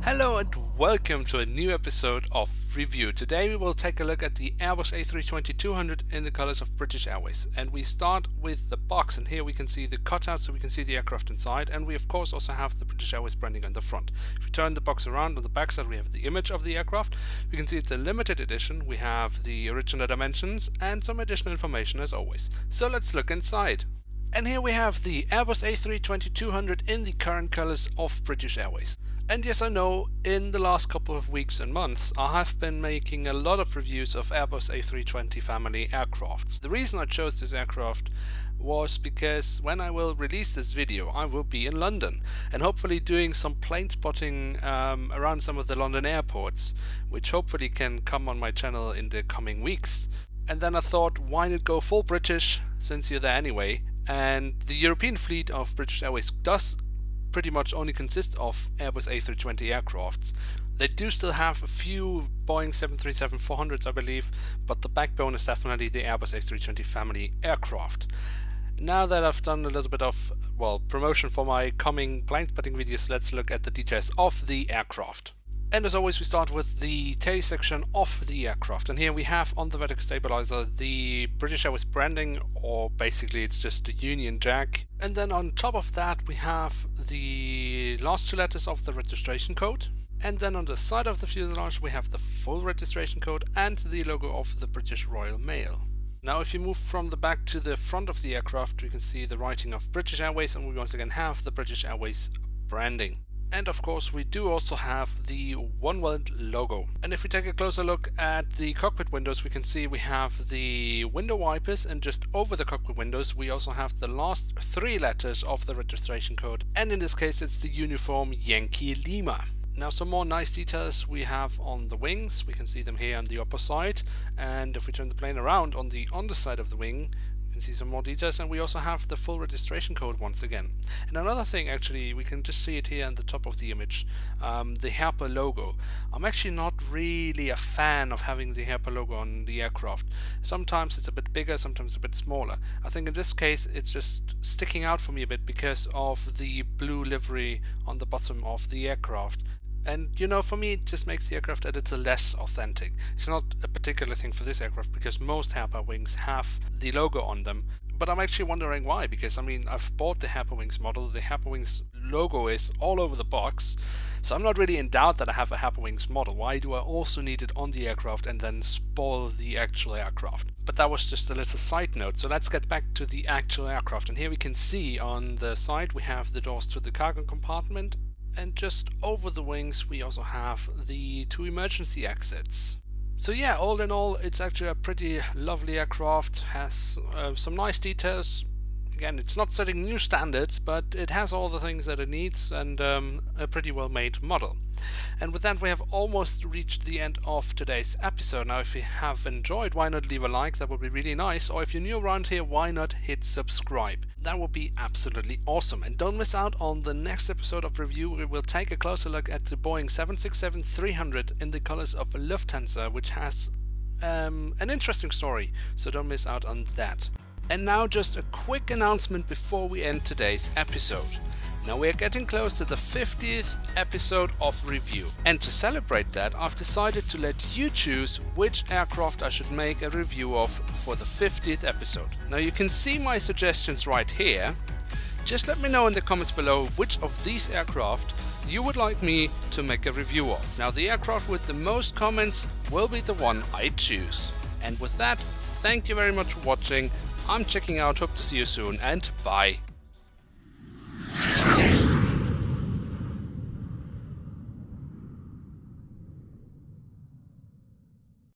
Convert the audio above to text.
Hello and welcome to a new episode of Review. Today we will take a look at the Airbus A320-200 in the colors of British Airways, and we start with the box, and here we can see the cutout so we can see the aircraft inside, and we of course also have the British Airways branding on the front. If we turn the box around, on the back side we have the image of the aircraft. We can see it's a limited edition. We have the original dimensions and some additional information as always. So let's look inside. And here we have the Airbus A320-200 in the current colors of British Airways. And yes, I know, in the last couple of weeks and months I have been making a lot of reviews of Airbus A320 family aircrafts. The reason I chose this aircraft was because when I will release this video I will be in London and hopefully doing some plane spotting around some of the London airports, which hopefully can come on my channel in the coming weeks. And then I thought, why not go full British since you're there anyway? And the European fleet of British Airways does pretty much only consist of Airbus A320 aircrafts. They do still have a few Boeing 737-400s I believe, but the backbone is definitely the Airbus A320 family aircraft. Now that I've done a little bit of, well, promotion for my coming plane spotting videos, let's look at the details of the aircraft. And as always we start with the tail section of the aircraft, and here we have on the vertical stabilizer the British Airways branding, or basically it's just the Union Jack. And then on top of that we have the last two letters of the registration code. And then on the side of the fuselage we have the full registration code and the logo of the British Royal Mail. Now if you move from the back to the front of the aircraft we can see the writing of British Airways, and we once again have the British Airways branding. And of course we do also have the One World logo. And if we take a closer look at the cockpit windows we can see we have the window wipers, and just over the cockpit windows we also have the last three letters of the registration code, and in this case it's the uniform Yankee Lima. Now some more nice details we have on the wings. We can see them here on the upper side, and if we turn the plane around on the underside of the wing we can see some more details, and we also have the full registration code once again. And another thing, actually, we can just see it here on the top of the image, the Herpa logo. I'm actually not really a fan of having the Herpa logo on the aircraft. Sometimes it's a bit bigger, sometimes a bit smaller. I think in this case it's just sticking out for me a bit because of the blue livery on the bottom of the aircraft. And you know, for me it just makes the aircraft a little less authentic. It's not a particular thing for this aircraft because most Herpa Wings have the logo on them. But I'm actually wondering why, because I mean I've bought the Herpa Wings model, the Herpa Wings logo is all over the box, so I'm not really in doubt that I have a Herpa Wings model. Why do I also need it on the aircraft and then spoil the actual aircraft? But that was just a little side note, so let's get back to the actual aircraft. And here we can see on the side we have the doors to the cargo compartment, and just over the wings we also have the two emergency exits. So yeah, all in all it's actually a pretty lovely aircraft, has some nice details. Again, it's not setting new standards, but it has all the things that it needs, and a pretty well made model. And with that we have almost reached the end of today's episode. Now if you have enjoyed, why not leave a like, that would be really nice, or if you're new around here, why not hit subscribe? That would be absolutely awesome. And don't miss out on the next episode of Review. We will take a closer look at the Boeing 767-300 in the colors of LUFTHANSA, which has an interesting story, so don't miss out on that. And now just a quick announcement before we end today's episode. Now we're getting close to the 50th episode of Review, and to celebrate that I've decided to let you choose which aircraft I should make a review of for the 50th episode. Now you can see my suggestions right here. Just let me know in the comments below which of these aircraft you would like me to make a review of. Now the aircraft with the most comments will be the one I choose. And with that, thank you very much for watching. I'm checking out, hope to see you soon, and bye.